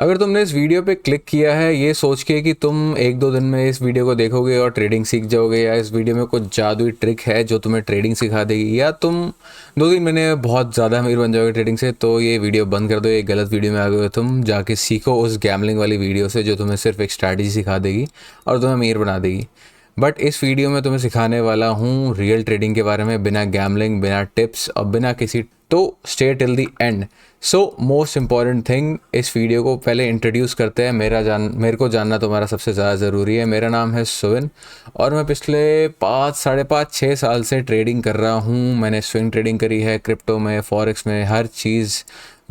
अगर तुमने इस वीडियो पे क्लिक किया है ये सोच के कि तुम एक दो दिन में इस वीडियो को देखोगे और ट्रेडिंग सीख जाओगे, या इस वीडियो में कुछ जादुई ट्रिक है जो तुम्हें ट्रेडिंग सिखा देगी, या तुम 2-3 महीने में बहुत ज़्यादा अमीर बन जाओगे ट्रेडिंग से, तो ये वीडियो बंद कर दो। ये गलत वीडियो में आ गए हो तुम। जाके सीखो उस गैमलिंग वाली वीडियो से जो तुम्हें सिर्फ एक स्ट्रैटेजी सिखा देगी और तुम्हें अमीर बना देगी। बट इस वीडियो में तुम्हें सिखाने वाला हूँ रियल ट्रेडिंग के बारे में, बिना गैमलिंग, बिना टिप्स और बिना किसी। तो stay till the end. So most important thing, इस वीडियो को पहले इंट्रोड्यूस करते हैं। मेरे को जानना तुम्हारा सबसे ज़्यादा ज़रूरी है। मेरा नाम है सुविन और मैं पिछले 5-5.5-6 साल से ट्रेडिंग कर रहा हूँ। मैंने स्विंग ट्रेडिंग करी है, क्रिप्टो में, फॉरेक्स में, हर चीज़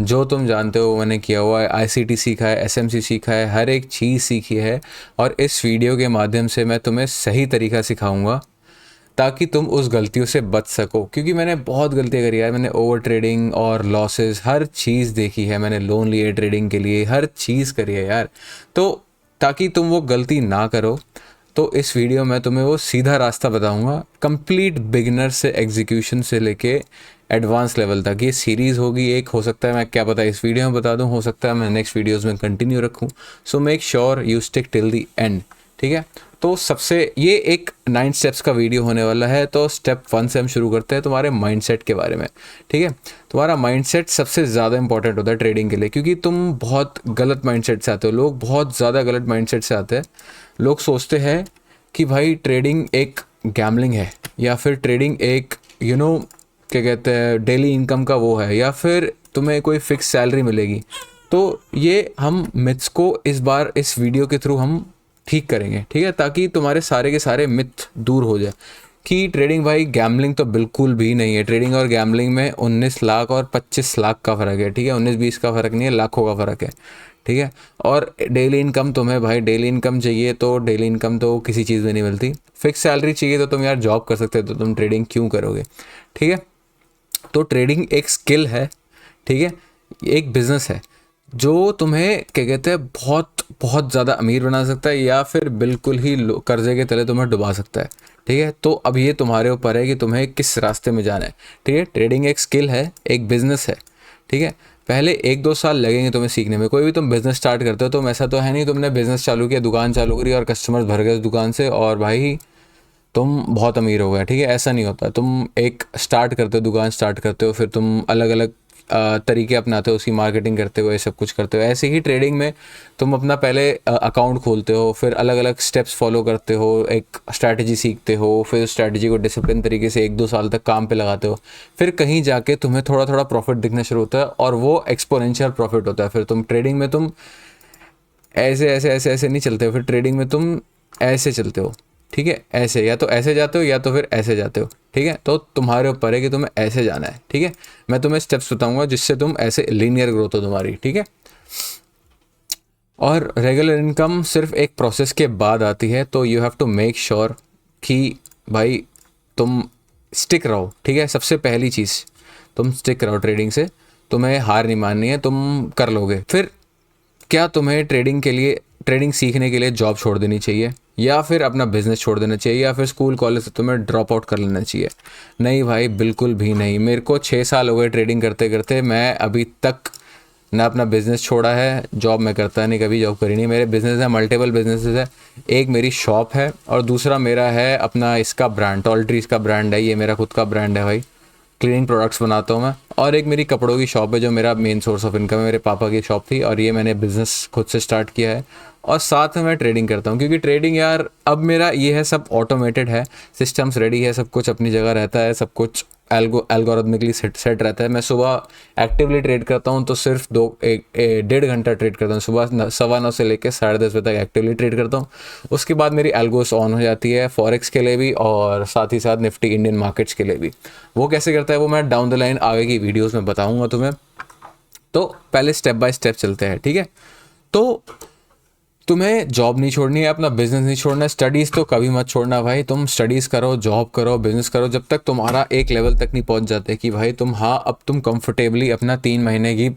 जो तुम जानते हो मैंने किया हुआ है। आईसीटी सीखा है, एसएमसी सीखा है, हर एक चीज़ सीखी है। और इस वीडियो के माध्यम से मैं तुम्हें सही तरीका सिखाऊंगा ताकि तुम उस गलतियों से बच सको, क्योंकि मैंने बहुत गलतियाँ करी है। मैंने ओवर ट्रेडिंग और लॉसेस हर चीज़ देखी है। मैंने लोन लिए ट्रेडिंग के लिए, हर चीज़ करी है यार। तो ताकि तुम वो गलती ना करो, तो इस वीडियो में तुम्हें वो सीधा रास्ता बताऊंगा, कंप्लीट बिगिनर से एग्जीक्यूशन से लेके एडवांस लेवल तक। ये सीरीज़ होगी एक, हो सकता है मैं क्या पता इस वीडियो में बता दूं, हो सकता है मैं नेक्स्ट वीडियोस में कंटिन्यू रखूं। So make sure you stick till the end, ठीक है। तो सबसे ये एक 9 स्टेप्स का वीडियो होने वाला है। तो स्टेप 1 से हम शुरू करते हैं तुम्हारे माइंडसेट के बारे में, ठीक है। तुम्हारा माइंडसेट सबसे ज़्यादा इंपॉर्टेंट होता है ट्रेडिंग के लिए, क्योंकि तुम बहुत गलत माइंडसेट से आते हो। लोग बहुत ज़्यादा गलत माइंडसेट से आते हैं। लोग सोचते हैं कि भाई ट्रेडिंग एक गैमलिंग है, या फिर ट्रेडिंग एक क्या कहते हैं डेली इनकम का वो है, या फिर तुम्हें कोई फिक्स सैलरी मिलेगी। तो ये हम मिथ्स को इस बार इस वीडियो के थ्रू हम ठीक करेंगे, ठीक है, ताकि तुम्हारे सारे के सारे मिथ दूर हो जाए कि ट्रेडिंग भाई गैमलिंग तो बिल्कुल भी नहीं है। ट्रेडिंग और गैमलिंग में 19 लाख और 25 लाख का फ़र्क है, ठीक है। 19-20 का फ़र्क नहीं है, लाखों का फ़र्क है, ठीक है। और डेली इनकम, तुम्हें भाई डेली इनकम चाहिए तो डेली इनकम तो किसी चीज़ में नहीं मिलती। फिक्स सैलरी चाहिए तो तुम यार जॉब कर सकते हो, तो तुम ट्रेडिंग क्यों करोगे, ठीक है। तो ट्रेडिंग एक स्किल है, ठीक है, एक बिज़नेस है जो तुम्हें क्या कहते हैं बहुत बहुत ज़्यादा अमीर बना सकता है, या फिर बिल्कुल ही कर्जे के तले तुम्हें डुबा सकता है, ठीक है। तो अब ये तुम्हारे ऊपर है कि तुम्हें किस रास्ते में जाना है, ठीक है। ट्रेडिंग एक स्किल है, एक बिज़नेस है, ठीक है। पहले 1-2 साल लगेंगे तुम्हें सीखने में। कोई भी तुम बिज़नेस स्टार्ट करते हो तो ऐसा तो है नहीं तुमने बिज़नेस चालू किया, दुकान चालू करी और कस्टमर्स भर गए उस दुकान से और भाई तुम बहुत अमीर हो गए, ठीक है। ऐसा नहीं होता। तुम एक स्टार्ट करते हो, दुकान स्टार्ट करते हो, फिर तुम अलग अलग तरीके अपनाते हो, उसकी मार्केटिंग करते हो, ये सब कुछ करते हो। ऐसे ही ट्रेडिंग में तुम अपना पहले अकाउंट खोलते हो, फिर अलग अलग स्टेप्स फॉलो करते हो, एक स्ट्रैटेजी सीखते हो, फिर उस स्ट्रैटेजी को डिसिप्लिन तरीके से 1-2 साल तक काम पे लगाते हो। फिर कहीं जाके तुम्हें थोड़ा थोड़ा प्रॉफिट दिखना शुरू होता है और वो एक्सपोनेंशियल प्रॉफिट होता है। फिर तुम ट्रेडिंग में तुम ऐसे ऐसे ऐसे ऐसे नहीं चलते हो, फिर ट्रेडिंग में तुम ऐसे चलते हो, ठीक है। ऐसे, या तो ऐसे जाते हो या तो फिर ऐसे जाते हो, ठीक है। तो तुम्हारे ऊपर है कि तुम्हें ऐसे जाना है, ठीक है। मैं तुम्हें स्टेप्स बताऊंगा जिससे तुम ऐसे लीनियर ग्रोथ हो तुम्हारी, ठीक है। और रेगुलर इनकम सिर्फ एक प्रोसेस के बाद आती है, तो you have to make sure कि भाई तुम स्टिक रहो, ठीक है। सबसे पहली चीज़, तुम स्टिक रहो ट्रेडिंग से। तुम्हें हार नहीं माननी है, तुम कर लोगे। फिर क्या तुम्हें ट्रेडिंग सीखने के लिए जॉब छोड़ देनी चाहिए, या फिर अपना बिजनेस छोड़ देना चाहिए, या फिर स्कूल कॉलेज से तुम्हें ड्रॉप आउट कर लेना चाहिए? नहीं भाई, बिल्कुल भी नहीं। मेरे को 6 साल हो गए ट्रेडिंग करते करते। मैं अभी तक ना अपना बिज़नेस छोड़ा है, जॉब मैं करता नहीं, कभी जॉब करी नहीं। मेरे बिज़नेस है, मल्टीपल बिजनेसेस है। एक मेरी शॉप है और दूसरा मेरा है अपना इसका ब्रांड, टॉल्ट्रीज का ब्रांड है, ये मेरा खुद का ब्रांड है भाई। क्लीनिंग प्रोडक्ट्स बनाता हूँ मैं। और एक मेरी कपड़ों की शॉप है जो मेरा मेन सोर्स ऑफ इनकम है। मेरे पापा की शॉप थी और ये मैंने बिज़नेस खुद से स्टार्ट किया है। और साथ में मैं ट्रेडिंग करता हूँ, क्योंकि ट्रेडिंग यार अब मेरा ये है, सब ऑटोमेटेड है, सिस्टम्स रेडी है, सब कुछ अपनी जगह रहता है, सब कुछ एल्गोरिथमिकली सेट रहता है। मैं सुबह एक्टिवली ट्रेड करता हूँ तो सिर्फ 1.5 घंटा ट्रेड करता हूँ। सुबह 9:15 से लेकर 10:30 बजे तक एक्टिवली ट्रेड करता हूँ। उसके बाद मेरी एल्गोस ऑन हो जाती है, फॉरेक्स के लिए भी और साथ ही साथ निफ्टी इंडियन मार्केट्स के लिए भी। वो कैसे करता है वो मैं डाउन द लाइन आगे की वीडियोज़ में बताऊँगा तुम्हें। तो पहले स्टेप बाय स्टेप चलते हैं, ठीक है। तो तुम्हें जॉब नहीं छोड़नी है, अपना बिजनेस नहीं छोड़ना है, स्टडीज़ तो कभी मत छोड़ना भाई। तुम स्टडीज़ करो, जॉब करो, बिजनेस करो, जब तक तुम्हारा एक लेवल तक नहीं पहुंच जाते कि भाई तुम, हाँ, अब तुम कंफर्टेबली अपना 3 महीने की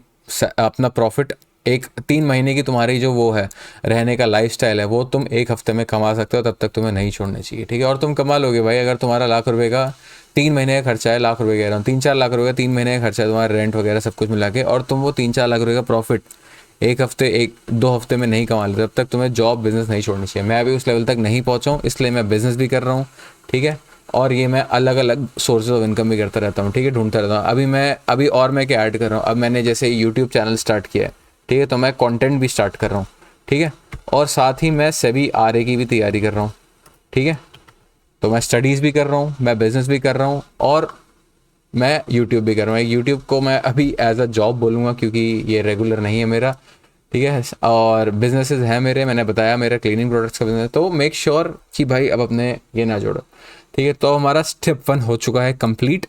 अपना प्रॉफिट, एक 3 महीने की तुम्हारी जो वो है रहने का लाइफस्टाइल है, वो तुम 1 हफ्ते में कमा सकते हो, तब तक तुम्हें नहीं छोड़ना चाहिए, ठीक है। और तुम कमा लोगे भाई। अगर तुम्हारा ₹1,00,000 का 3 महीने का खर्चा है, ₹1,00,000 कह रहा हूँ, 3-4 लाख रुपये का 3 महीने का खर्चा है तुम्हारा, रेंट वगैरह सब कुछ मिला के, और तुम वो 3-4 लाख रुपये का प्रॉफिट एक हफ्ते 1-2 हफ्ते में नहीं कमा लेते, तब तक तुम्हें जॉब बिजनेस नहीं छोड़नी चाहिए। मैं अभी उस लेवल तक नहीं पहुंचा हूँ, इसलिए मैं बिजनेस भी कर रहा हूँ, ठीक है। और ये मैं अलग अलग सोर्सेज ऑफ इनकम भी करता रहता हूँ, ठीक है, ढूंढता रहता हूँ। अभी और मैं क्या ऐड कर रहा हूँ, अब मैंने जैसे यूट्यूब चैनल स्टार्ट किया है, ठीक है, तो मैं कंटेंट भी स्टार्ट कर रहा हूँ, ठीक है। और साथ ही मैं सेबी आरए की भी तैयारी कर रहा हूँ, ठीक है। तो मैं स्टडीज़ भी कर रहा हूँ, मैं बिज़नेस भी कर रहा हूँ, और मैं यूट्यूब भी कर रहा हूँ। यूट्यूब को मैं अभी एज अ जॉब बोलूँगा, क्योंकि ये रेगुलर नहीं है मेरा, ठीक है। और बिजनेसेस हैं मेरे, मैंने बताया मेरा क्लीनिंग प्रोडक्ट्स का बिजनेस। तो मेक श्योर कि भाई अब अपने ये ना जोड़ो, ठीक है। तो हमारा स्टेप 1 हो चुका है कंप्लीट।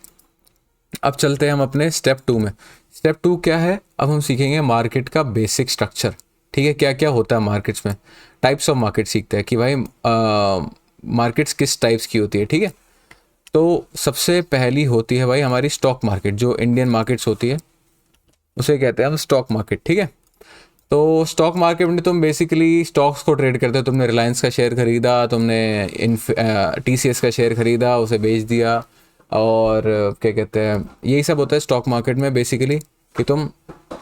अब चलते हैं हम अपने स्टेप 2 में। स्टेप 2 क्या है, अब हम सीखेंगे मार्केट का बेसिक स्ट्रक्चर, ठीक है, क्या क्या होता है मार्केट्स में, टाइप्स ऑफ मार्केट सीखते हैं कि भाई मार्केट्स किस टाइप्स की होती है, ठीक है। तो सबसे पहली होती है भाई हमारी स्टॉक मार्केट, जो इंडियन मार्केट्स होती है उसे कहते हैं हम स्टॉक मार्केट, ठीक है। तो स्टॉक मार्केट में तुम बेसिकली स्टॉक्स को ट्रेड करते हो। तुमने रिलायंस का शेयर खरीदा, तुमने टीसीएस का शेयर खरीदा, उसे बेच दिया, और क्या कहते हैं, यही सब होता है स्टॉक मार्केट में बेसिकली, कि तुम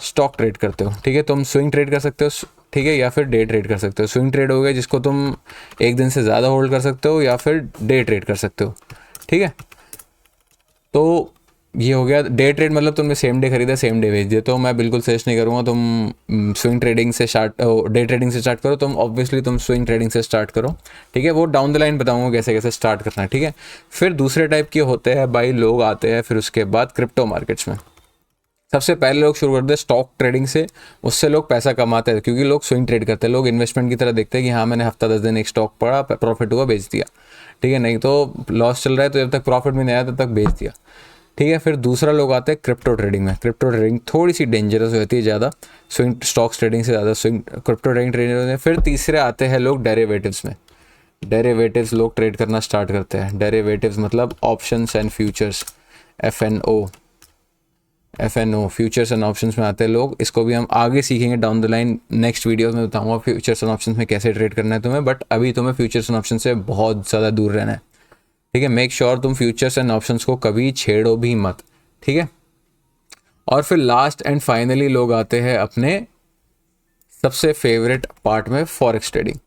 स्टॉक ट्रेड करते हो, ठीक है। तुम स्विंग ट्रेड कर सकते हो, ठीक है, या फिर डे ट्रेड कर सकते हो। स्विंग ट्रेड हो गया जिसको तुम एक दिन से ज़्यादा होल्ड कर सकते हो, या फिर डे ट्रेड कर सकते हो, ठीक है। तो ये हो गया डे ट्रेड, मतलब तुमने सेम डे खरीदा सेम डे बेच दिया। तो मैं बिल्कुल सजेस्ट नहीं करूँगा तुम स्विंग ट्रेडिंग से डे ट्रेडिंग से स्टार्ट करो। तुम ऑब्वियसली तुम स्विंग ट्रेडिंग से स्टार्ट करो, ठीक है। वो डाउन द लाइन बताऊँगा कैसे कैसे स्टार्ट करना है, ठीक है। फिर दूसरे टाइप के होते हैं भाई लोग आते हैं, फिर उसके बाद क्रिप्टो मार्केट्स में। सबसे पहले लोग शुरू करते हैं स्टॉक ट्रेडिंग से, उससे लोग पैसा कमाते हैं, क्योंकि लोग स्विंग ट्रेड करते हैं, लोग इन्वेस्टमेंट की तरह देखते हैं कि हाँ मैंने हफ्ता 10 दिन एक स्टॉक पढ़ा, प्रॉफिट हुआ बेच दिया, ठीक है। नहीं तो लॉस चल रहा है, तो जब तक प्रॉफिट में नहीं आया तब तक बेच दिया, ठीक है। फिर दूसरा लोग आते हैं क्रिप्टो ट्रेडिंग में। क्रिप्टो ट्रेडिंग थोड़ी सी डेंजरस होती है ज़्यादा, स्विंग स्टॉक्स ट्रेडिंग से ज़्यादा स्विंग क्रिप्टो ट्रेडिंग होते हैं। फिर तीसरे आते हैं लोग डेरिवेटिव्स में। डेरिवेटिव्स लोग ट्रेड करना स्टार्ट करते हैं। डेरिवेटिव्स मतलब options and futures, F N O futures and options में आते हैं लोग। इसको भी हम आगे सीखेंगे down the line, next video में बताऊंगा फ्यूचर्स एंड ऑप्शंस में कैसे ट्रेड करना है तुम्हें। बट अभी तुम्हें फ्यूचर्स एंड ऑप्शन से बहुत ज़्यादा दूर रहना है, ठीक है। मेक श्योर तुम फ्यूचर्स एंड ऑप्शंस को कभी छेड़ो भी मत, ठीक है। और फिर लास्ट एंड फाइनली लोग आते हैं अपने सबसे फेवरेट पार्ट में, फॉरेक्स ट्रेडिंग।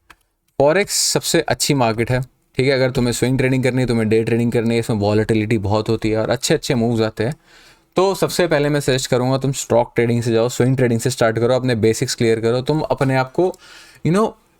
फॉरेक्स सबसे अच्छी मार्केट है, ठीक है। अगर तुम्हें स्विंग ट्रेडिंग करनी है, तुम्हें डे ट्रेडिंग करनी है, इसमें वॉलेटिलिटी बहुत होती है और अच्छे अच्छे मूव्स आते हैं। तो सबसे पहले मैं सजेस्ट करूँगा तुम स्टॉक ट्रेडिंग से जाओ, स्विंग ट्रेडिंग से स्टार्ट करो, अपने बेसिक्स क्लियर करो, तुम अपने आप को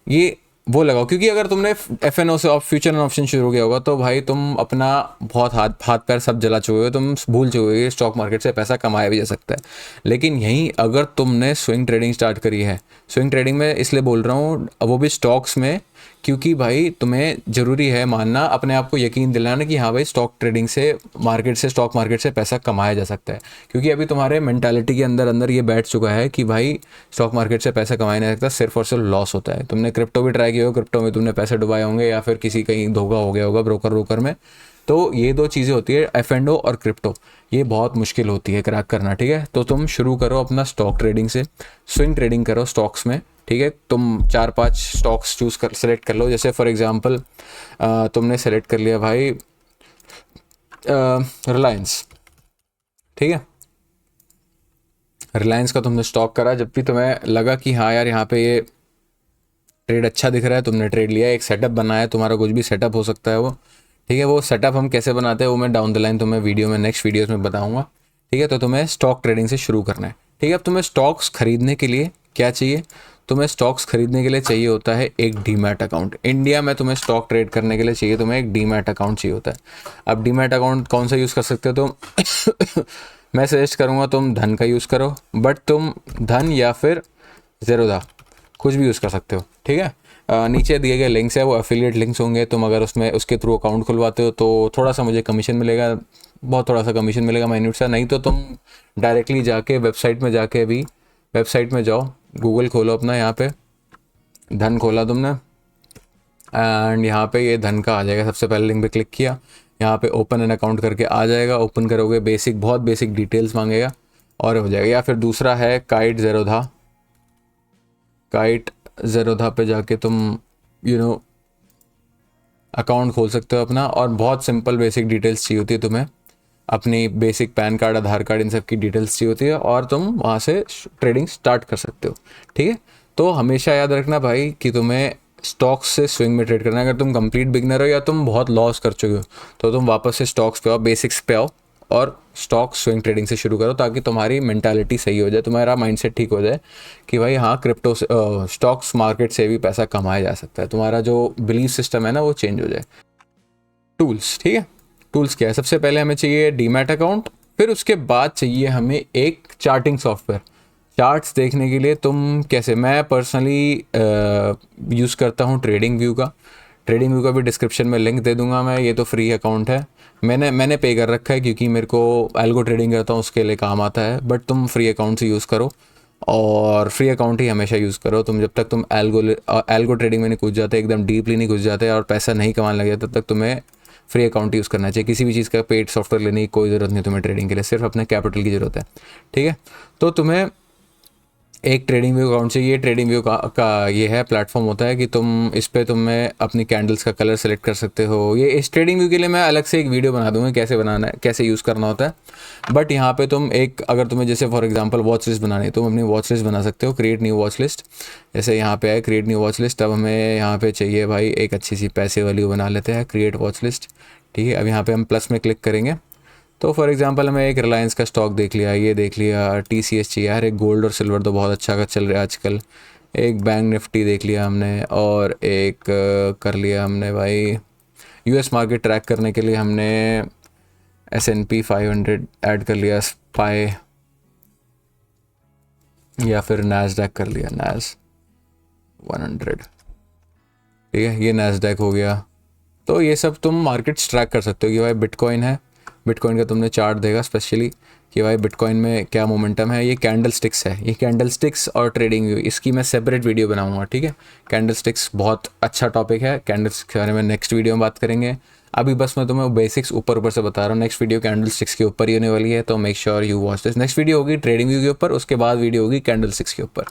ये वो लगाओ। क्योंकि अगर तुमने एफ से फ्यूचर एंड ऑप्शन शुरू किया होगा, तो भाई तुम अपना बहुत हाथ पैर सब जला चुके हो, तुम भूल चुके हो स्टॉक मार्केट से पैसा कमाया भी जा सकता है। लेकिन यहीं अगर तुमने स्विंग ट्रेडिंग स्टार्ट करी है, स्विंग ट्रेडिंग में इसलिए बोल रहा हूँ, वो भी स्टॉक्स में, क्योंकि भाई तुम्हें ज़रूरी है मानना, अपने आप को यकीन दिलाना कि हाँ भाई स्टॉक ट्रेडिंग से स्टॉक मार्केट से पैसा कमाया जा सकता है। क्योंकि अभी तुम्हारे मेंटालिटी के अंदर अंदर ये बैठ चुका है कि भाई स्टॉक मार्केट से पैसा कमाया नहीं सकता, सिर्फ और सिर्फ लॉस होता है। तुमने क्रिप्टो भी ट्राई किया हो, क्रिप्टो में तुमने पैसे डुबाए होंगे, या फिर किसी कहीं धोखा हो गया होगा ब्रोकर में। तो ये दो चीज़ें होती है, एफ और क्रिप्टो, ये बहुत मुश्किल होती है क्रैक करना, ठीक है। तो तुम शुरू करो अपना स्टॉक ट्रेडिंग से, स्विंग ट्रेडिंग करो स्टॉक्स में, ठीक है। तुम 4-5 स्टॉक्स सेलेक्ट कर लो। जैसे फॉर एग्जांपल तुमने सेलेक्ट कर लिया भाई रिलायंस, ठीक है। रिलायंस का तुमने स्टॉक करा, जब भी तुम्हें लगा कि हाँ यार यहाँ पे ये ट्रेड अच्छा दिख रहा है, तुमने ट्रेड लिया, एक सेटअप बनाया, तुम्हारा कुछ भी सेटअप हो सकता है वो, ठीक है। वो सेटअप हम कैसे बनाते हैं वो मैं डाउन द लाइन तुम्हें नेक्स्ट वीडियोस में बताऊंगा, ठीक है। तो तुम्हें स्टॉक ट्रेडिंग से शुरू करना है, ठीक है। अब तुम्हें स्टॉक्स खरीदने के लिए क्या चाहिए, तुम्हें स्टॉक्स खरीदने के लिए चाहिए होता है एक डीमैट अकाउंट। इंडिया में तुम्हें स्टॉक ट्रेड करने के लिए चाहिए तुम्हें एक डीमैट अकाउंट चाहिए होता है। अब डीमैट अकाउंट कौन सा यूज़ कर सकते हो तुम मैं सजेस्ट करूँगा तुम धन का यूज़ करो, बट तुम धन या फिर ज़ेरोधा कुछ भी यूज़ कर सकते हो, ठीक है। नीचे दिए गए लिंक्स है, वो एफिलिएट लिंक्स होंगे, तुम अगर उसमें उसके थ्रू अकाउंट खुलवाते हो तो थोड़ा सा मुझे कमीशन मिलेगा, बहुत थोड़ा सा कमीशन मिलेगा, माइन्यूट सा। नहीं तो तुम डायरेक्टली जाके वेबसाइट में जाओ, गूगल खोलो अपना, यहाँ पे धन खोला तुमने, एंड यहाँ पे ये धन का आ जाएगा, सबसे पहले लिंक पे क्लिक किया, यहाँ पे ओपन एन अकाउंट करके आ जाएगा। ओपन करोगे, बहुत बेसिक डिटेल्स मांगेगा और हो जाएगा। या फिर दूसरा है काइट ज़ेरोधा पे जाके तुम अकाउंट खोल सकते हो अपना, और बहुत सिंपल बेसिक डिटेल्स चाहिए होती है तुम्हें। अपनी बेसिक पैन कार्ड, आधार कार्ड, इन सब की डिटेल्स चाहिए होती है और तुम वहाँ से ट्रेडिंग स्टार्ट कर सकते हो। ठीक है, तो हमेशा याद रखना भाई कि तुम्हें स्टॉक्स से स्विंग में ट्रेड करना है। अगर तुम कंप्लीट बिगनर हो या तुम बहुत लॉस कर चुके हो तो तुम वापस से स्टॉक्स पे आओ, बेसिक्स पे आओ और स्टॉक स्विंग ट्रेडिंग से शुरू करो, ताकि तुम्हारी मेंटालिटी सही हो जाए, तुम्हारा माइंडसेट ठीक हो जाए कि भाई हाँ, क्रिप्टो से स्टॉक्स मार्केट से भी पैसा कमाया जा सकता है। तुम्हारा जो बिलीफ सिस्टम है ना वो चेंज हो जाए। टूल्स, ठीक है, टूल्स क्या है? सबसे पहले हमें चाहिए डीमैट अकाउंट, फिर उसके बाद चाहिए हमें एक चार्टिंग सॉफ्टवेयर। चार्ट्स देखने के लिए तुम कैसे, मैं पर्सनली यूज़ करता हूँ ट्रेडिंग व्यू का। ट्रेडिंग व्यू का भी डिस्क्रिप्शन में लिंक दे दूंगा मैं। ये तो फ्री अकाउंट है, मैंने पे कर रखा है क्योंकि मेरे को एल्गो ट्रेडिंग करता हूँ उसके लिए काम आता है। बट तुम फ्री अकाउंट से यूज़ करो और फ्री अकाउंट ही हमेशा यूज़ करो। तुम जब तक तुम एल्गो ट्रेडिंग में नहीं घुस जाते, एकदम डीपली नहीं घुस जाते और पैसा नहीं कमाने लगे, तब तक तुम्हें फ्री अकाउंट यूज़ करना चाहिए। किसी भी चीज़ का पेड सॉफ्टवेयर लेने की कोई ज़रूरत नहीं तुम्हें ट्रेडिंग के लिए, सिर्फ अपने कैपिटल की ज़रूरत है। ठीक है, तो तुम्हें एक ट्रेडिंग व्यू अकाउंट से, ये ट्रेडिंग व्यू का ये है प्लेटफॉर्म होता है कि तुम इस पे तुम्हें अपनी कैंडल्स का कलर सेलेक्ट कर सकते हो। ये इस ट्रेडिंग व्यू के लिए मैं अलग से एक वीडियो बना दूंगा कैसे बनाना है, कैसे यूज़ करना होता है। बट यहाँ पे तुम एक, अगर तुम्हें जैसे फॉर एग्जांपल वॉच लिस्ट बनानी है, तुम अपनी वॉच लिस्ट बना सकते हो, क्रिएट न्यू वॉच लिस्ट। जैसे यहाँ पे है क्रिएट न्यू वॉच लिस्ट, अब हमें यहाँ पे चाहिए भाई एक अच्छी सी पैसे वाली बना लेते हैं, क्रिएट वॉच लिस्ट। ठीक है, अब यहाँ पे हम प्लस में क्लिक करेंगे तो फॉर एग्जांपल हमें एक रिलायंस का स्टॉक देख लिया, ये देख लिया, TCS चाहिए यार, एक गोल्ड और सिल्वर तो बहुत अच्छा का चल रहा है आजकल, एक बैंक निफ्टी देख लिया हमने, और एक कर लिया हमने भाई US मार्केट ट्रैक करने के लिए हमने S&P 500 ऐड कर लिया, स्पाई, या फिर नैस्डैक कर लिया, NAS 100। ठीक है, ये नैस्डैक हो गया। तो ये सब तुम मार्केट्स ट्रैक कर सकते हो कि भाई बिटकॉइन है, बिटकॉइन का तुमने चार्ट देगा स्पेशली कि भाई बिटकॉइन में क्या मोमेंटम है। ये कैंडल स्टिक्स है, ये कैंडल स्टिक्स और ट्रेडिंग व्यू, इसकी मैं सेपरेट वीडियो बनाऊंगा। ठीक है, कैंडल स्टिक्स बहुत अच्छा टॉपिक है, कैंडल्स के बारे में नेक्स्ट वीडियो में बात करेंगे। अभी बस मैं तुम्हें बेसिक्स ऊपर ऊपर से बता रहा हूँ। नेक्स्ट वीडियो कैंडल स्टिक्स के ऊपर ही होने वाली है, तो make sure you watch this. Next video होगी ट्रेडिंग व्यू के ऊपर, उसके बाद वीडियो होगी कैंडल स्टिक्स के ऊपर।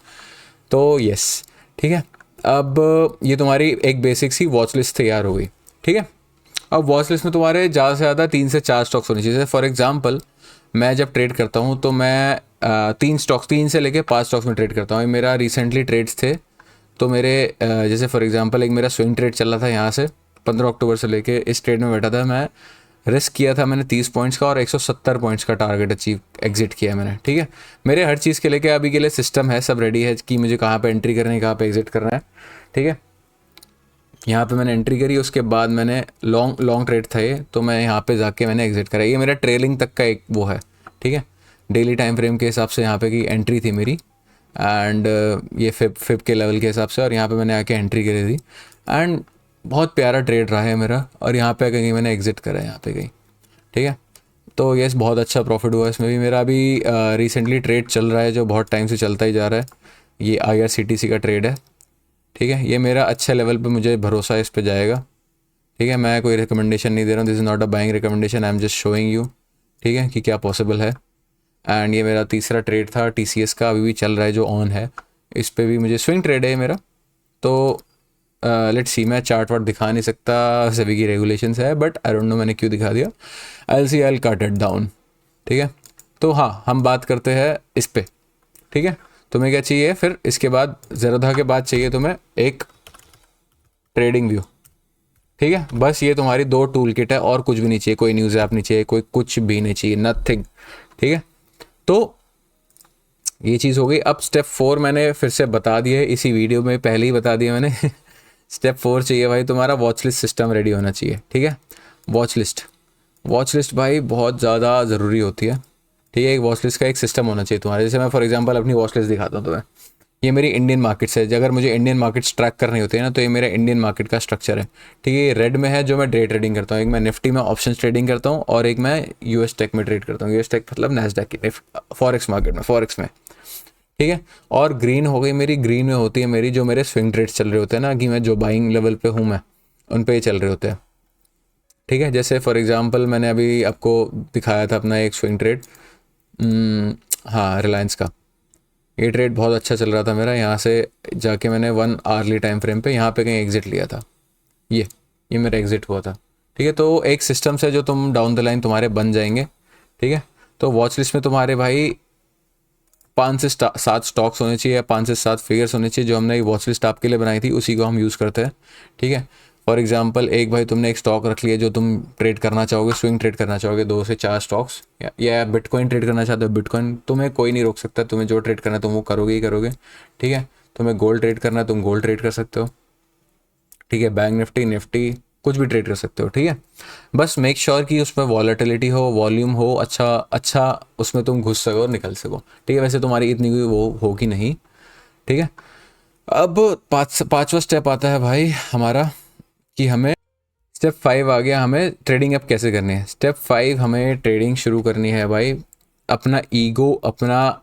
तो यस, ठीक है, अब ये तुम्हारी एक बेसिक सी वॉच लिस्ट तैयार हो गई। ठीक है, अब वॉच लिस्ट में तुम्हारे ज़्यादा से ज़्यादा 3 से 4 स्टॉक्स होने चाहिए। फॉर एग्जांपल मैं जब ट्रेड करता हूँ तो मैं 3 से लेके 5 स्टॉक्स में ट्रेड करता हूँ। मेरा रिसेंटली ट्रेड्स थे, तो मेरे जैसे फॉर एग्जांपल एक मेरा स्विंग ट्रेड चल रहा था यहाँ से 15 अक्टूबर से लेके, इस ट्रेड में बैठा था मैं, रिस्क किया था मैंने 30 पॉइंट्स का और 170 पॉइंट्स का टारगेट अचीव एग्जिट किया मैंने। ठीक है, मेरे हर चीज़ के लेके अभी के लिए सिस्टम है, सब रेडी है कि मुझे कहाँ पे एंट्री करनी है, कहाँ पे एग्जिट करना है। ठीक है, यहाँ पे मैंने एंट्री करी, उसके बाद मैंने लॉन्ग ट्रेड था ये, तो मैं यहाँ पे जाके मैंने एग्जिट करा। ये मेरा ट्रेलिंग तक का एक वो है। ठीक है, डेली टाइम फ्रेम के हिसाब से यहाँ पे की एंट्री थी मेरी, एंड ये फिब के लेवल के हिसाब से, और यहाँ पे मैंने आके एंट्री करी थी एंड बहुत प्यारा ट्रेड रहा है मेरा, और यहाँ पे कहीं मैंने एग्जिट करा है यहाँ पे कहीं। ठीक है, तो यस, बहुत अच्छा प्रॉफिट हुआ इसमें भी मेरा। अभी रिसेंटली ट्रेड चल रहा है जो बहुत टाइम से चलता ही जा रहा है, ये IRCTC का ट्रेड है। ठीक है, ये मेरा अच्छे लेवल पे, मुझे भरोसा है इस पे जाएगा। ठीक है, मैं कोई रिकमेंडेशन नहीं दे रहा हूँ, this is not a buying recommendation, I am just showing you. ठीक है, कि क्या पॉसिबल है। एंड ये मेरा तीसरा ट्रेड था TCS का, अभी भी चल रहा है जो ऑन है, इस पर भी मुझे स्विंग ट्रेड है मेरा। तो लेट्स सी, मैं चार्ट वार्ट दिखा नहीं सकता, सभी की रेगुलेशंस है, बट आई डोंट नो मैंने क्यों दिखा दिया। आई सी, आई कट इट डाउन। ठीक है, तो हाँ, हम बात करते हैं इस पे। ठीक है, तुम्हें क्या चाहिए फिर इसके बाद, ज़ेरोधा के बाद चाहिए तुम्हें एक ट्रेडिंग व्यू। ठीक है, बस ये तुम्हारी 2 टूल किट है, और कुछ भी नहीं चाहिए, कोई न्यूज़ ऐप नहीं चाहिए, कोई कुछ भी नहीं चाहिए, नथिंग। ठीक है, तो ये चीज़ हो गई। अब स्टेप 4 मैंने फिर से बता दिया है, इसी वीडियो में पहले ही बता दिया मैंने। स्टेप 4 चाहिए भाई, तुम्हारा वॉच लिस्ट सिस्टम रेडी होना चाहिए। ठीक है, वॉच लिस्ट भाई बहुत ज़्यादा ज़रूरी होती है। ठीक है, एक वॉच लिस्ट का एक सिस्टम होना चाहिए तुम्हारे। जैसे मैं फॉर एग्जांपल अपनी वॉच लिस्ट दिखाता हूँ तुम्हें, ये मेरी इंडियन मार्केट्स है। अगर मुझे इंडियन मार्केट्स ट्रैक करनी होती है ना, तो ये मेरा इंडियन मार्केट का स्ट्रक्चर है। ठीक है, ये रेड में है जो मैं डे ट्रेडिंग करता हूँ, एक मैं निफ्टी में ऑप्शन ट्रेडिंग करता हूँ, और एक मैं US टेक में ट्रेड करता हूँ। US टेक मतलब नैस्डैक की, फॉरेक्स मार्केट में, फॉरेक्स में। ठीक है, और ग्रीन हो गई मेरी, ग्रीन में होती है मेरी जो मेरे स्विंग ट्रेड्स चल रहे होते हैं ना, कि मैं जो बाइंग लेवल पे हूँ मैं उन पे ही चल रहे होते हैं। ठीक है, जैसे फॉर एग्जांपल मैंने अभी आपको दिखाया था अपना एक स्विंग ट्रेड, हाँ, रिलायंस का। ये ट्रेड बहुत अच्छा चल रहा था मेरा, यहाँ से जाके मैंने 1 आवर्ली टाइम फ्रेम पे यहाँ पे कहीं एग्जिट लिया था, ये मेरा एग्जिट हुआ था। ठीक है, तो एक सिस्टम से जो तुम डाउन द लाइन तुम्हारे बन जाएंगे, ठीक है, तो वॉच लिस्ट में तुम्हारे भाई 5 से 7 स्टॉक्स होने चाहिए या 5 से 7 फिगर्स होने चाहिए। जो हमने वॉच लिस्ट आपके लिए बनाई थी उसी को हम यूज़ करते हैं। ठीक है, फॉर एग्जांपल एक भाई तुमने एक स्टॉक रख लिया जो तुम ट्रेड करना चाहोगे, स्विंग ट्रेड करना चाहोगे 2 से 4 स्टॉक्स, या बिटकॉइन ट्रेड करना चाहते हो बिटकॉइन, तुम्हें कोई नहीं रोक सकता, तुम्हें जो ट्रेड करना है तुम वो करोगे ही करोगे। ठीक है, तुम्हें गोल्ड ट्रेड करना है तुम गोल्ड ट्रेड कर सकते हो। ठीक है, बैंक निफ्टी निफ्टी कुछ भी ट्रेड कर सकते हो। ठीक है, बस मेक श्योर कि उसमें वॉलेटिलिटी हो, वॉल्यूम हो, अच्छा अच्छा उसमें तुम घुस सको और निकल सको। ठीक है, वैसे तुम्हारी इतनी कोई वो होगी नहीं। ठीक है, अब पाँचवा स्टेप आता है भाई हमारा कि हमें स्टेप 5 आ गया, हमें ट्रेडिंग अब कैसे करनी है। स्टेप 5 हमें ट्रेडिंग शुरू करनी है भाई, अपना ईगो, अपना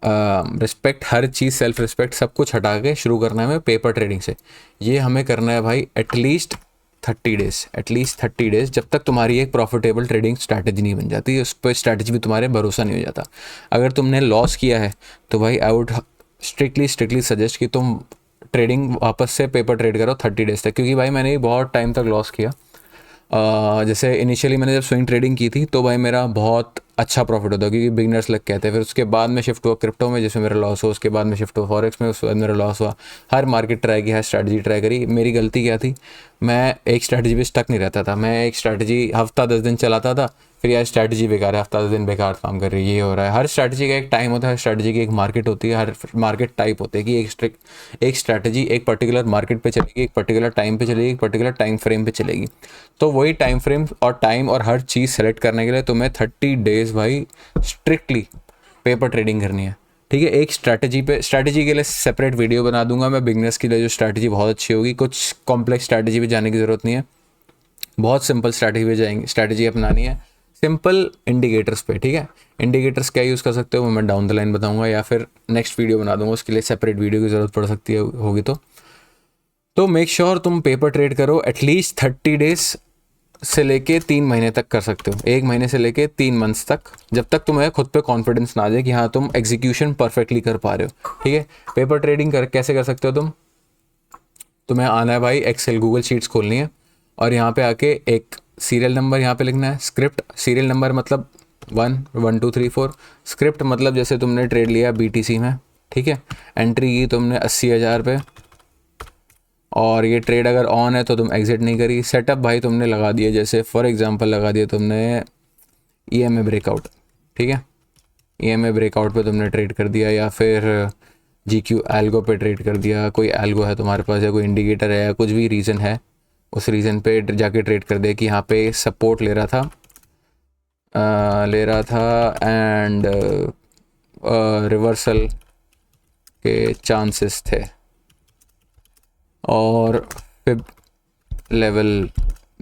रिस्पेक्ट, हर चीज़, सेल्फ रिस्पेक्ट सब कुछ हटा के शुरू करना है हमें पेपर ट्रेडिंग से। ये हमें करना है भाई एटलीस्ट 30 डेज, एटलीस्ट 30 डेज, जब तक तुम्हारी एक प्रॉफिटेबल ट्रेडिंग स्ट्रैटेजी नहीं बन जाती, उस पर स्ट्रैटेजी भी तुम्हारे भरोसा नहीं हो जाता। अगर तुमने लॉस किया है तो भाई आई वुड स्ट्रिक्टली सजेस्ट कि तुम ट्रेडिंग वापस से पेपर ट्रेड करो 30 डेज तक, क्योंकि भाई मैंने भी बहुत टाइम तक लॉस किया। जैसे इनिशियली मैंने जब स्विंग ट्रेडिंग की थी तो भाई मेरा बहुत अच्छा प्रॉफिट होता है, क्योंकि बिगनर्स लग कहते हैं। फिर उसके बाद में शिफ्ट हुआ क्रिप्टो में जिसमें मेरा लॉस हुआ, उसके बाद में शिफ्ट हुआ फॉरेक्स में, उसके बाद मेरा लॉस हुआ। हर मार्केट ट्राई की, हर स्ट्रैटेजी ट्राई करी। मेरी गलती क्या थी, मैं एक स्ट्रैटेजी पे स्टक नहीं रहता था। मैं एक स्ट्रैटेजी हफ्ता 10 दिन चलाता था, फिर यार स्ट्रैटेजी बेकार है, हफ्ता 10 दिन बेकार काम कर रही है, ये हो रहा है। हर स्ट्रैटेजी का एक टाइम होता है, हर स्ट्रैटेजी की एक मार्केट होती है, हर मार्केट टाइप होते हैं कि एक स्ट्रैटेजी एक पर्टिकुलर मार्केट पे चलेगी, एक पर्टिकुलर टाइम पे चलेगी, एक पर्टिकुलर टाइम फ्रेम पे चलेगी। तो वही टाइम फ्रेम और टाइम और हर चीज़ सेलेक्ट करने के लिए तुम्हें 30 डेज भाई स्ट्रिक्टली पेपर ट्रेडिंग करनी है। ठीक है, एक स्ट्रैटेजी के लिए सेपरेट वीडियो बना दूंगा मैं, बिगनर्स के लिए जो स्ट्रैटेजी बहुत अच्छी होगी। कुछ कॉम्प्लेक्स स्ट्रैटेजी पे जाने की ज़रूरत नहीं है, बहुत सिंपल स्ट्रैटेजी पे जाएंगे, स्ट्रैटेजी अपनानी है सिंपल इंडिकेटर्स पे। ठीक है, इंडिकेटर्स क्या यूज़ कर सकते हो वो मैं डाउन द लाइन बताऊंगा, या फिर नेक्स्ट वीडियो बना दूंगा, उसके लिए सेपरेट वीडियो की ज़रूरत पड़ सकती है होगी। तो मेक श्योर तुम पेपर ट्रेड करो एटलीस्ट 30 डेज से लेके 3 महीने तक कर सकते हो, 1 महीने से लेके 3 मंथ्स तक, जब तक तुम्हें खुद पे कॉन्फिडेंस ना आ जाए कि हाँ तुम एग्जीक्यूशन परफेक्टली कर पा रहे हो। ठीक है, पेपर ट्रेडिंग कैसे कर सकते हो तुम्हें आना है भाई, एक्सेल गूगल शीट्स खोलनी है और यहाँ पे आके एक सीरियल नंबर यहाँ पे लिखना है। स्क्रिप्ट, सीरियल नंबर मतलब 1 1 2 3 4, स्क्रिप्ट मतलब जैसे तुमने ट्रेड लिया BTC में, ठीक है, एंट्री की तुमने 80,000 पे, और ये ट्रेड अगर ऑन है तो तुम एग्जिट नहीं करी। सेटअप भाई तुमने लगा दिया, जैसे फॉर एग्जांपल लगा दिया तुमने EMA ब्रेकआउट। ठीक है, EMA ब्रेकआउट पे तुमने ट्रेड कर दिया, या फिर GQ एल्गो पे ट्रेड कर दिया। कोई एल्गो है तुम्हारे पास या कोई इंडिकेटर है या कुछ भी रीज़न है, उस रीज़न पे जाके ट्रेड कर दे कि यहाँ पे सपोर्ट ले रहा था एंड रिवर्सल के चांसेस थे और फिब लेवल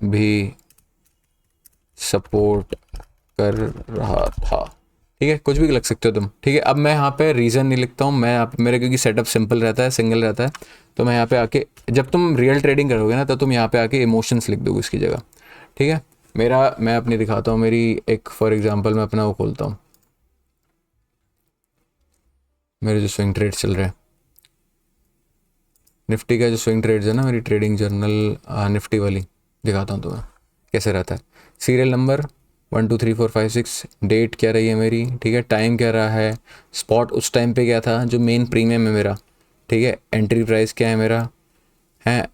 भी सपोर्ट कर रहा था। ठीक है, कुछ भी लिख सकते हो तुम। ठीक है, अब मैं यहाँ पे रीज़न नहीं लिखता हूँ, मैं मेरे क्योंकि सेटअप सिंपल रहता है, सिंगल रहता है, तो मैं यहाँ पे आके जब तुम रियल ट्रेडिंग करोगे ना तो तुम यहाँ पे आके इमोशंस लिख दोगे इसकी जगह। ठीक है, मैं अपनी दिखाता हूँ, मेरी एक फॉर एग्जांपल मैं अपना वो खोलता हूँ, मेरे जो स्विंग ट्रेड चल रहे हैं, निफ्टी का जो स्विंग ट्रेड्स है ना, मेरी ट्रेडिंग जर्नल निफ्टी वाली दिखाता हूँ तुम्हें कैसे रहता है। सीरियल नंबर 1 2 3 4 5 6, डेट क्या रही है मेरी, ठीक है, टाइम क्या रहा है, स्पॉट उस टाइम पे क्या था, जो मेन प्रीमियम है मेरा, ठीक है, एंट्री प्राइस क्या है मेरा है,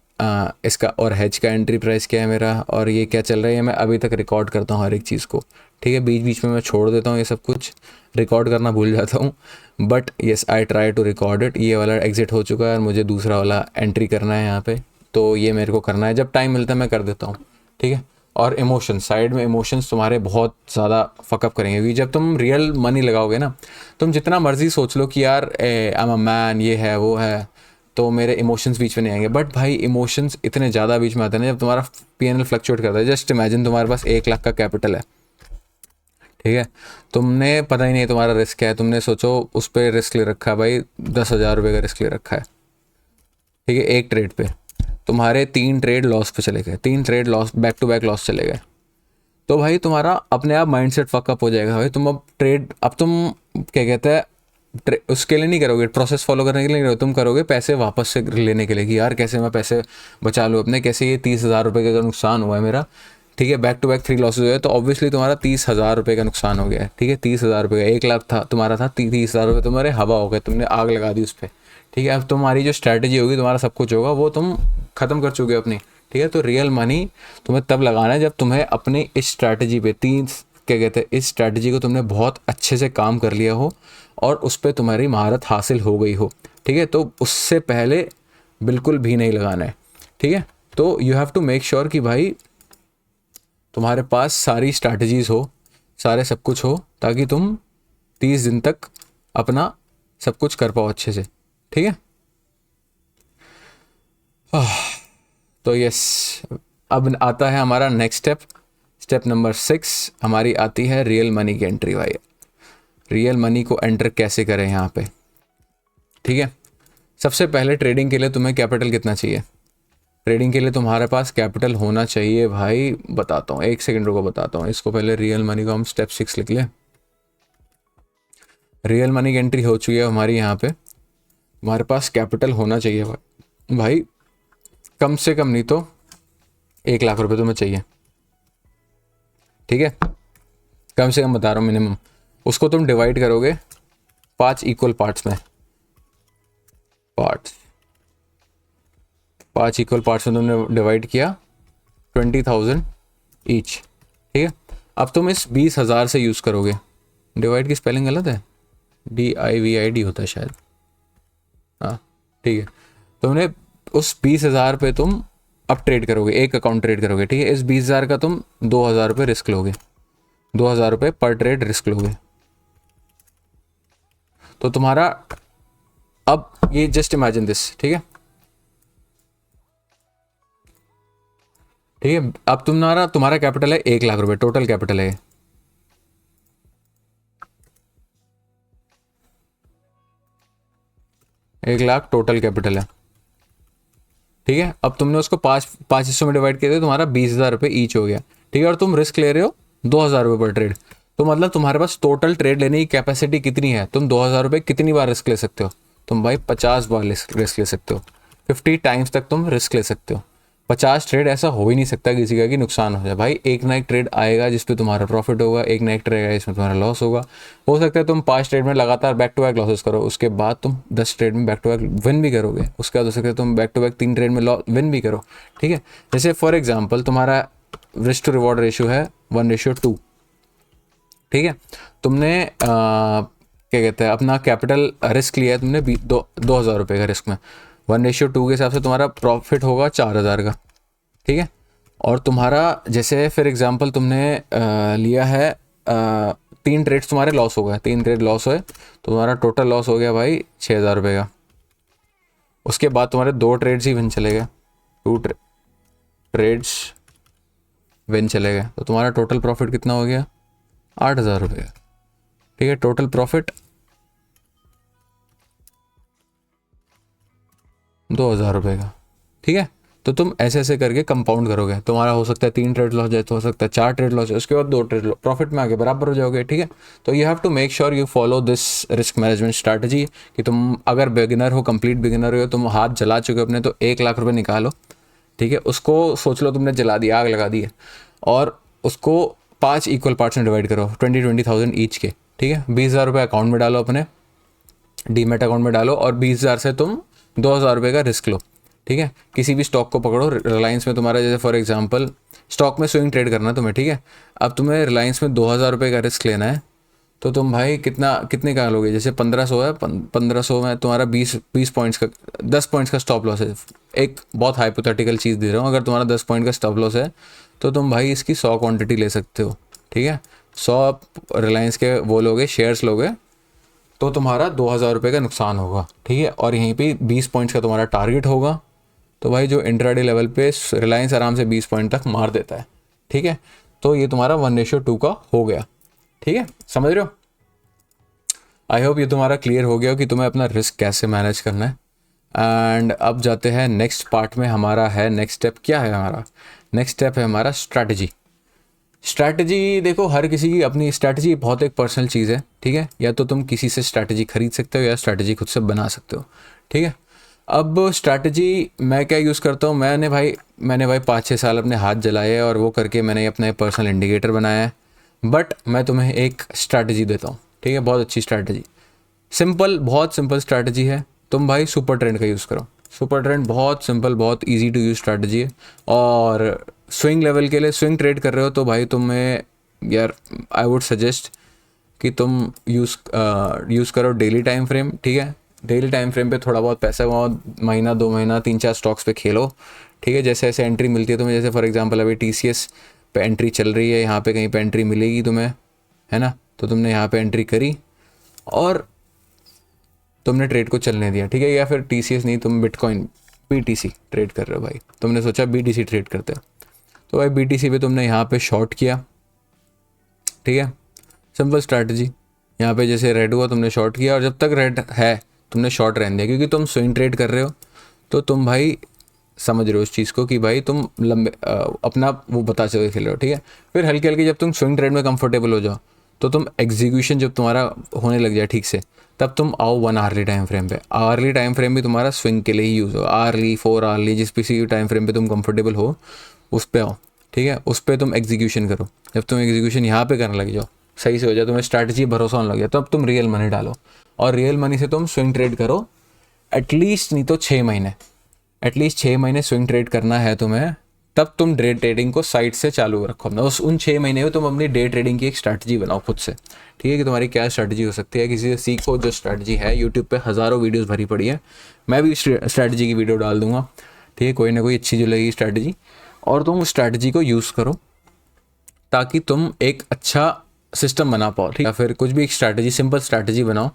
इसका और हेज का एंट्री प्राइस क्या है मेरा, और ये क्या चल रहा है। मैं अभी तक रिकॉर्ड करता हूँ हर एक चीज़ को। ठीक है, बीच बीच में मैं छोड़ देता हूँ, ये सब कुछ रिकॉर्ड करना भूल जाता हूँ, but yes I try to record it. ये वाला एग्जिट हो चुका है और मुझे दूसरा वाला एंट्री करना है यहाँ पे, तो ये मेरे को करना है, जब टाइम मिलता है मैं कर देता हूँ। ठीक है, और इमोशंस साइड में, इमोशंस तुम्हारे बहुत ज़्यादा फकअप करेंगे, क्योंकि जब तुम रियल मनी लगाओगे ना, तुम जितना मर्जी सोच लो कि यार आई एम अ मैन, ये है वो है, तो मेरे इमोशंस बीच में नहीं आएंगे। बट भाई इमोशंस इतने ज़्यादा बीच में आते हैं ना जब तुम्हारा PNL फ्लक्चुएट करता है। जस्ट इमेजिन तुम्हारे पास 1 लाख का कैपिटल है, ठीक है, तुमने पता ही नहीं तुम्हारा रिस्क क्या है, तुमने सोचो उस पर रिस्क ले रखा है भाई, 10,000 रुपये का रिस्क ले रखा है। ठीक है, एक ट्रेड पे तुम्हारे 3 ट्रेड लॉस पे चले गए, 3 trade loss, back to back loss चले गए, तो भाई तुम्हारा अपने आप माइंडसेट फकअप हो जाएगा भाई। तुम अब तुम क्या कहते हैं उसके लिए नहीं करोगे, प्रोसेस फॉलो करने के लिए नहीं करोगे, तुम करोगे पैसे वापस से लेने के लिए कि यार कैसे मैं पैसे बचा लूँ अपने, कैसे ये 30,000 रुपये का अगर नुकसान हुआ है मेरा, ठीक है, बैक टू बैक 3 लॉसेज हुए तो ऑब्वियसली तुम्हारा 30,000 रुपये का नुकसान हो गया है। ठीक है, 30,000 रुपये का, 1 लाख था तुम्हारा, था 30,000 रुपये तुम्हारे हवा हो गए, तुमने आग लगा दी उस पर। ठीक है, अब तुम्हारी जो स्ट्रैटेजी होगी, तुम्हारा सब कुछ होगा, वो तुम ख़त्म कर चुके हो अपनी। ठीक है, तो रियल मनी तुम्हें तब लगाना है जब तुम्हें अपनी इस स्ट्रैटेजी पे क्या कहते हैं, इस स्ट्रैटेजी को तुमने बहुत अच्छे से काम कर लिया हो और उस पर तुम्हारी महारत हासिल हो गई हो। ठीक है, तो उससे पहले बिल्कुल भी नहीं लगाना है। ठीक है, तो you have to make sure कि भाई तुम्हारे पास सारी स्ट्रैटेजीज़ हो, सारे सब कुछ हो, ताकि तुम 30 दिन तक अपना सब कुछ कर पाओ अच्छे से। ठीक है, तो यस, अब आता है हमारा नेक्स्ट स्टेप। स्टेप नंबर 6 हमारी आती है रियल मनी की एंट्री। भाई रियल मनी को एंटर कैसे करें यहाँ पे? ठीक है, सबसे पहले ट्रेडिंग के लिए तुम्हें कैपिटल कितना चाहिए? ट्रेडिंग के लिए तुम्हारे पास कैपिटल होना चाहिए भाई, बताता हूँ, 1 सेकंड रुको बताता हूँ। इसको पहले रियल मनी को हम स्टेप 6 लिख लें। रियल मनी की एंट्री हो चुकी है हमारी यहाँ पे। हमारे पास कैपिटल होना चाहिए भाई, कम से कम नहीं तो 1 लाख रुपए तुम्हें चाहिए। ठीक है, कम से कम बता रहा हूँ, मिनिमम। उसको तुम डिवाइड करोगे 5 इक्वल पार्ट्स में, 5 इक्वल पार्ट्स में तुमने डिवाइड किया 20,000 ईच। ठीक है, अब तुम इस 20,000 से यूज़ करोगे। डिवाइड की स्पेलिंग गलत है, DIVID होता है शायद। हाँ ठीक है, तुमने उस 20,000 पे तुम अब ट्रेड करोगे, एक अकाउंट ट्रेड करोगे। ठीक है, इस 20,000 का तुम 2,000 रुपये रिस्क लोगे, 2,000 रुपये पर ट्रेड रिस्क लोगे। तो तुम्हारा अब ये जस्ट इमेजिन दिस। ठीक है, ठीक है, अब तुम्हारा कैपिटल है 1 लाख रुपए, टोटल कैपिटल है 1 लाख टोटल कैपिटल है। ठीक है, अब तुमने उसको पांच हिस्सों में डिवाइड किया, तुम्हारा 20,000 रुपये ईच हो गया। ठीक है, और तुम रिस्क ले रहे हो 2,000 रुपये पर ट्रेड। तो मतलब तुम्हारे पास टोटल ट्रेड लेने की कैपेसिटी कितनी है? तुम 2,000 रुपये कितनी बार रिस्क ले सकते हो? तुम भाई 50 बार रिस्क ले सकते हो, 50 टाइम्स तक तुम रिस्क ले सकते हो। 50 ट्रेड ऐसा हो ही नहीं सकता किसी का कि नुकसान हो जाए। भाई एक ना एक ट्रेड आएगा जिसपे तुम्हारा प्रॉफिट होगा, एक ना एक ट्रेड आएगा जिसमें तुम्हारा लॉस होगा। हो सकता है तुम 5 ट्रेड में लगातार बैक टू बैक लॉसेस करो, उसके बाद तुम 10 ट्रेड में बैक टू बैक विन भी करोगे। उसके बाद हो सकता है तुम बैक टू बैक 3 ट्रेड में विन भी करो। ठीक है, जैसे फॉर एग्जाम्पल तुम्हारा रिस्क टू रिवॉर्ड रेशियो है 1:2। ठीक है, तुमने क्या कहते हैं, अपना कैपिटल रिस्क लिया है तुमने 2,000 रुपये का रिस्क में, 1:2 के हिसाब से तुम्हारा प्रॉफिट होगा 4,000 का। ठीक है, और तुम्हारा जैसे फॉर एग्जांपल तुमने लिया है 3 ट्रेड्स तुम्हारे लॉस हो गए, 3 ट्रेड लॉस हुए तो तुम्हारा टोटल लॉस हो गया भाई 6,000 रुपये का। उसके बाद तुम्हारे 2 ट्रेड्स ही विन चले गए, 2 ट्रेड्स विन चले गए, तो तुम्हारा टोटल प्रॉफिट कितना हो गया? 8,000 रुपये का। ठीक है, टोटल प्रॉफिट 2,000 रुपये का। ठीक है, तो तुम ऐसे ऐसे करके कंपाउंड करोगे। तुम्हारा हो सकता है 3 ट्रेड लॉस जाए, तो हो सकता है 4 ट्रेड लॉस जाए, उसके बाद 2 ट्रेड प्रॉफिट में आगे बराबर हो जाओगे। ठीक है, तो you have to make sure you follow this risk management strategy कि तुम अगर बिगिनर हो, कंप्लीट बिगिनर हो, तुम हाथ जला चुके हो अपने, तो 1 लाख रुपये निकालो। ठीक है, उसको सोच लो तुमने जला दिया, आग लगा दी है, और उसको 5 इक्वल पार्ट्स में डिवाइड करो 20,000 ईच के। ठीक है, 20,000 रुपये अकाउंट में डालो, अपने डीमेट अकाउंट में डालो, और 20,000 से तुम 2,000 रुपये का रिस्क लो। ठीक है, किसी भी स्टॉक को पकड़ो, रिलायंस में तुम्हारा जैसे फॉर एग्जांपल स्टॉक में स्विंग ट्रेड करना है तुम्हें। ठीक है, अब तुम्हें रिलायंस में 2,000 रुपये का रिस्क लेना है, तो तुम भाई कितने का लोगे? जैसे 1,500 है, 1,500 में तुम्हारा 20 पॉइंट्स का, 10 पॉइंट्स का स्टॉप लॉस है। एक बहुत हाइपोथेटिकल चीज़ दे रहा हूँ, अगर तुम्हारा 10 पॉइंट का स्टॉप लॉस है तो तुम भाई इसकी 100 क्वान्टिटी ले सकते हो। ठीक है, 100 रिलायंस के वो लोगे, शेयर्स लोगे, तो तुम्हारा 2,000 रुपये का नुकसान होगा। ठीक है, और यहीं पे 20 पॉइंट्स का तुम्हारा टारगेट होगा, तो भाई जो इंट्राडे लेवल पे रिलायंस आराम से 20 पॉइंट तक मार देता है। ठीक है, तो ये तुम्हारा 1:2 का हो गया। ठीक है, समझ रहे हो? आई होप ये तुम्हारा क्लियर हो गया हो कि तुम्हें अपना रिस्क कैसे मैनेज करना है। एंड अब जाते हैं नेक्स्ट पार्ट में। हमारा है नेक्स्ट स्टेप, क्या है हमारा नेक्स्ट स्टेप? है हमारा स्ट्रैटेजी। स्ट्रैटेजी देखो, हर किसी की अपनी स्ट्रैटेजी बहुत एक पर्सनल चीज़ है। ठीक है, या तो तुम किसी से स्ट्रैटेजी खरीद सकते हो या स्ट्रैटेजी खुद से बना सकते हो। ठीक है, अब स्ट्रैटेजी मैं क्या यूज़ करता हूँ, मैंने भाई 5-6 साल अपने हाथ जलाए हैं और वो करके मैंने अपना पर्सनल इंडिकेटर बनाया है। बट मैं तुम्हें एक स्ट्रैटेजी देता हूँ, ठीक है, बहुत अच्छी स्ट्रैटेजी, सिंपल, बहुत सिंपल स्ट्रैटेजी है। तुम भाई सुपर ट्रेंड का यूज़ करो। सुपर ट्रेंड बहुत सिंपल, बहुत इजी टू यूज़ स्ट्रैटेजी है। और स्विंग लेवल के लिए, स्विंग ट्रेड कर रहे हो तो भाई तुम्हें यार आई वुड सजेस्ट कि तुम यूज़ करो डेली टाइम फ्रेम, ठीक है। डेली टाइम फ्रेम पे थोड़ा बहुत पैसा कमाओ, महीना 2 महीना 3-4 स्टॉक्स पे खेलो, ठीक है। जैसे जैसे एंट्री मिलती है तुम्हें, जैसे फॉर एग्जांपल अभी TCS पे एंट्री चल रही है, यहाँ पे कहीं पे एंट्री मिलेगी तुम्हें, है ना, तो तुमने यहाँ पे एंट्री करी और तुमने ट्रेड को चलने दिया, ठीक है। या फिर TCS नहीं, तुम बिटकॉइन BTC ट्रेड कर रहे हो भाई, तुमने सोचा BTC ट्रेड करते हो, तो भाई BTC पे तुमने यहाँ पे शॉर्ट किया, ठीक है। सिंपल स्ट्रैटेजी, यहाँ पे जैसे रेड हुआ तुमने शॉर्ट किया और जब तक रेड है तुमने शॉर्ट रहने दिया, क्योंकि तुम स्विंग ट्रेड कर रहे हो तो तुम भाई समझ रहे हो उस चीज़ को कि भाई तुम लंबे अपना वो बता चले खेल रहे हो, ठीक है। फिर हल्की हल्की जब तुम स्विंग ट्रेड में कंफर्टेबल हो जाओ तो तुम एग्जीक्यूशन जब तुम्हारा होने लग जाए ठीक से, तब तुम आओ 1 आवर्ली टाइम फ्रेम पे। आवर्ली टाइम फ्रेम भी तुम्हारा स्विंग के लिए ही यूज़ हो, आवर्ली 4 आवर्ली जिस किसी टाइम फ्रेम पे तुम कंफर्टेबल हो उस पे आओ, ठीक है। उस पर तुम एग्जीक्यूशन करो। जब तुम एग्जीक्यूशन यहाँ पे करने लग जाओ, सही से हो जाए, तुम्हें स्ट्रैटेजी भरोसा होने लग जाए, तब तुम रियल मनी डालो और रियल मनी से तुम स्विंग ट्रेड करो। एटलीस्ट नहीं तो 6 महीने, एटलीस्ट 6 महीने स्विंग ट्रेड करना है तुम्हें, तब तुम डे ट्रेडिंग को साइड से चालू रखो अपना। उन 6 महीने में तुम अपनी डे ट्रेडिंग की एक स्ट्रैटेजी बनाओ खुद से, ठीक है, कि तुम्हारी क्या स्ट्रैटेजी हो सकती है। किसी से सीखो जो स्ट्रैटेजी है, यूट्यूब पे हज़ारों वीडियोस भरी पड़ी है, मैं भी स्ट्रैटेजी की वीडियो डाल दूंगा, ठीक है, कोई ना कोई अच्छी जो लगेगी स्ट्रैटेजी, और तुम उस स्ट्रैटेजी को यूज़ करो ताकि तुम एक अच्छा सिस्टम बना पाओ, ठीक है। या फिर कुछ भी एक स्ट्रैटेजी, सिंपल स्ट्रैटेजी बनाओ,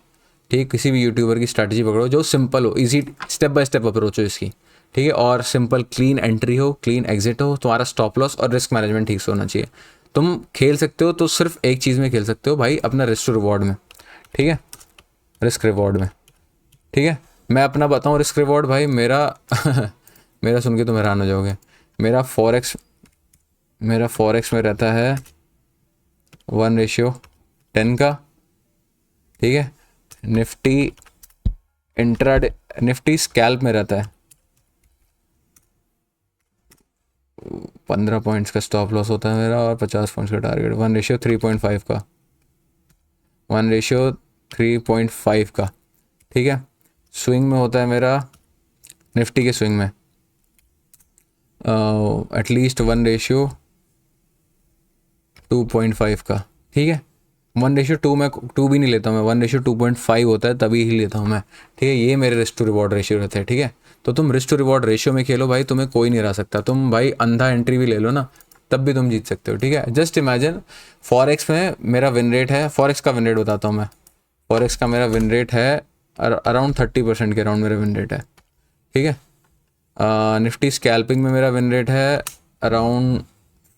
ठीक है। किसी भी यूट्यूबर की स्ट्रैटेजी पकड़ो जो सिंपल हो, easy, step by step approach हो इसकी, ठीक है। और सिंपल, क्लीन एंट्री हो, क्लीन एग्जिट हो, तुम्हारा स्टॉप लॉस और रिस्क मैनेजमेंट ठीक से होना चाहिए। तुम खेल सकते हो तो सिर्फ एक चीज़ में खेल सकते हो भाई, अपना रिस्क टू रिवॉर्ड में, ठीक है, रिस्क रिवॉर्ड में, ठीक है। मैं अपना बताऊँ रिस्क रिवॉर्ड भाई, मेरा मेरा सुन के तुम हैरान हो जाओगे। मेरा फॉरेक्स में रहता है 1:10 का, ठीक है। निफ्टी इंट्राडे, निफ्टी स्कैल्प में रहता है 15 पॉइंट्स का स्टॉप लॉस होता है मेरा और 50 पॉइंट्स का टारगेट, 1:3.5 का, 1:3.5 का, ठीक है। स्विंग में होता है मेरा, निफ्टी के स्विंग में एटलीस्ट 1:2.5 का, ठीक है। 1:2 में 2 भी नहीं लेता हूँ मैं, 1:2.5 होता है तभी ही लेता हूँ मैं, ठीक है। ये मेरे रिस्क टू रिवॉर्ड रेशियो रहते हैं, ठीक है। तो तुम रिस्क टू रिवॉर्ड रेशियो में खेलो भाई, तुम्हें कोई नहीं हरा सकता। तुम भाई अंधा एंट्री भी ले लो ना, तब भी तुम जीत सकते हो, ठीक है। जस्ट इमेजिन, फॉरेक्स में मेरा विन रेट है, फॉरेक्स का विन रेट बताता हूँ मैं, फॉरेक्स का मेरा विन रेट है अराउंड 30% के अराउंड मेरा विन रेट है, ठीक है। निफ्टी स्कैल्पिंग में मेरा विन रेट है अराउंड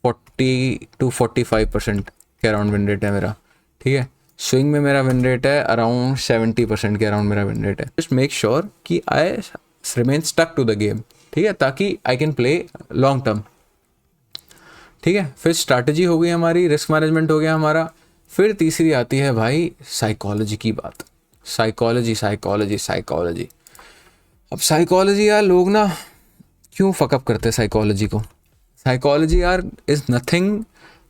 40-45% के अराउंड विन रेट है मेरा, ठीक है। स्विंग में मेरा विन रेट है अराउंड 70% के अराउंड मेरा विन रेट है। जस्ट मेक श्योर कि I remain stuck to the game, ठीक है, ताकि I can play long term, ठीक है। फिर स्ट्रैटेजी हो गई हमारी, रिस्क मैनेजमेंट हो गया हमारा। फिर तीसरी आती है भाई साइकोलॉजी की बात। Psychology, psychology, psychology. अब साइकोलॉजी यार, लोग ना क्यों फकअप करते हैं साइकोलॉजी को। साइकोलॉजी यार इज़ नथिंग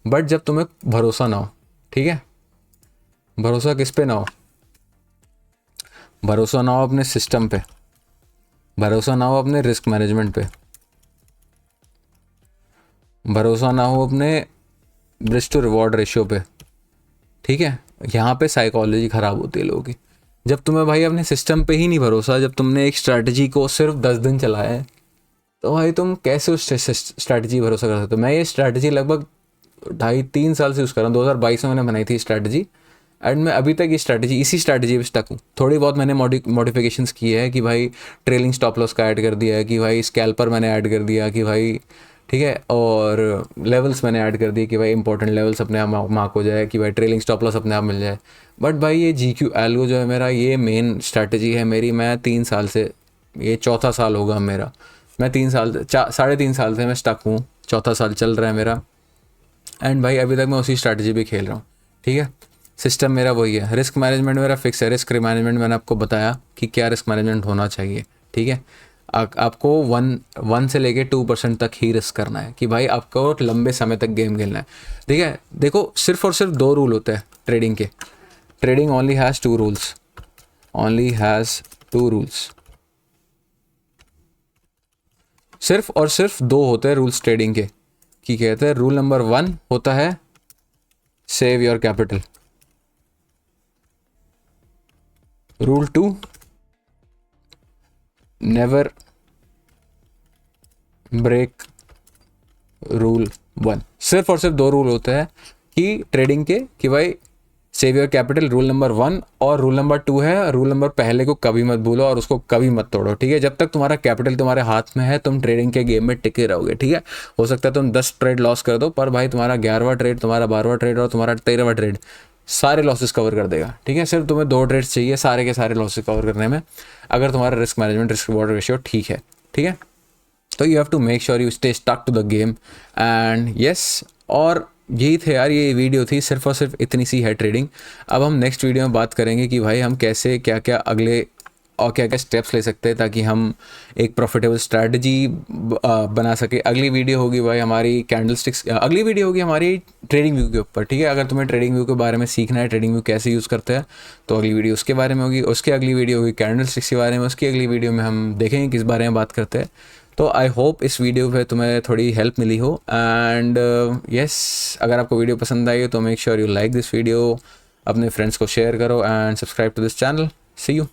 बट जब तुम्हें भरोसा ना हो, ठीक है। भरोसा किस पे ना हो? भरोसा ना हो अपने सिस्टम पे, भरोसा ना हो अपने रिस्क मैनेजमेंट पे, भरोसा ना हो अपने रिस्क टू रिवॉर्ड रेशियो पे, ठीक है। यहाँ पे साइकोलॉजी ख़राब होती है लोगों की। जब तुम्हें भाई अपने सिस्टम पे ही नहीं भरोसा, जब तुमने एक स्ट्रैटेजी को सिर्फ 10 दिन चलाया है, तो भाई तुम कैसे उस स्ट्रैटेजी भरोसा कर सकते हो। मैं ये स्ट्रैटेजी लगभग 2.5-3 साल से यूज़ कर रहा हूँ। 2022 में मैंने बनाई थी स्ट्रैटेजी, एंड मैं अभी तक ये स्ट्रैटेजी, इसी स्ट्रैटेजी पे स्टक हूँ। थोड़ी बहुत मैंने मॉडिफिकेशंस की है कि भाई ट्रेलिंग स्टॉप लॉस का ऐड कर दिया है, कि भाई स्कैल्पर मैंने ऐड कर दिया, कि भाई ठीक है, और लेवल्स मैंने ऐड कर दिए कि भाई इंपॉर्टेंट लेवल्स अपने आप मार्क हो जाए, कि भाई ट्रेलिंग स्टॉप लॉस अपने आप मिल जाए। बट भाई ये GQ एल्गो जो है मेरा, ये मेन स्ट्रैटेजी है मेरी। मैं 3 साल से, ये चौथा साल होगा मेरा, मैं 3.5 साल से मैं स्टक हूँ, चौथा साल चल रहा है मेरा। एंड भाई अभी तक मैं उसी स्ट्रैटेजी पे खेल रहा हूँ, ठीक है। सिस्टम मेरा वही है। रिस्क मैनेजमेंट मेरा फिक्स है। रिस्क मैनेजमेंट मैंने आपको बताया कि क्या रिस्क मैनेजमेंट होना चाहिए, ठीक है। आपको 1 से लेके 2% तक ही रिस्क करना है कि भाई आपको लंबे समय तक गेम खेलना है, ठीक है। देखो सिर्फ और सिर्फ 2 रूल होते हैं ट्रेडिंग के। Trading only has 2 rules, only has 2 rules. सिर्फ और सिर्फ 2 होते हैं रूल्स ट्रेडिंग के, कि कहते हैं रूल नंबर 1 होता है save your capital, rule 2 never break rule 1। सिर्फ और सिर्फ 2 रूल होते हैं कि ट्रेडिंग के, कि भाई save your capital rule number 1, और रूल नंबर 2 है, रूल नंबर पहले को कभी मत भूलो और उसको कभी मत तोड़ो, ठीक है। जब तक तुम्हारा कैपिटल तुम्हारे हाथ में है तुम ट्रेडिंग के गेम में टिके रहोगे, ठीक है। हो सकता है तुम 10 ट्रेड लॉस कर दो, पर भाई तुम्हारा 11वां ट्रेड, तुम्हारा 12वां ट्रेड और तुम्हारा 13वां ट्रेड सारे लॉसेस कवर कर देगा, ठीक है। सिर्फ तुम्हें 2 ट्रेड्स चाहिए सारे के सारे लॉसेस कवर करने में, अगर तुम्हारा risk management, risk reward ratio ठीक है, ठीक है। तो you have to make sure you stay stuck to the game and yes. और यही थे यार, ये वीडियो थी, सिर्फ और सिर्फ इतनी सी है ट्रेडिंग। अब हम नेक्स्ट वीडियो में बात करेंगे कि भाई हम कैसे क्या क्या अगले और क्या क्या स्टेप्स ले सकते हैं ताकि हम एक प्रॉफिटेबल स्ट्रैटेजी बना सके। अगली वीडियो होगी भाई हमारी कैंडलस्टिक्स, अगली वीडियो होगी हमारी ट्रेडिंग व्यू के ऊपर, ठीक है। अगर तुम्हें ट्रेडिंग व्यू के बारे में सीखना है, ट्रेडिंग व्यू कैसे यूज़ करते हैं, तो अगली वीडियो उसके बारे में होगी। उसके अगली वीडियो होगी कैंडलस्टिक्स के बारे में, उसकी अगली वीडियो में हम देखेंगे किस बारे में बात करते हैं। तो आई होप इस वीडियो पे तुम्हें थोड़ी हेल्प मिली हो एंड यस, अगर आपको वीडियो पसंद आई हो तो make sure you like this video, अपने फ्रेंड्स को शेयर करो and subscribe to this channel. See you.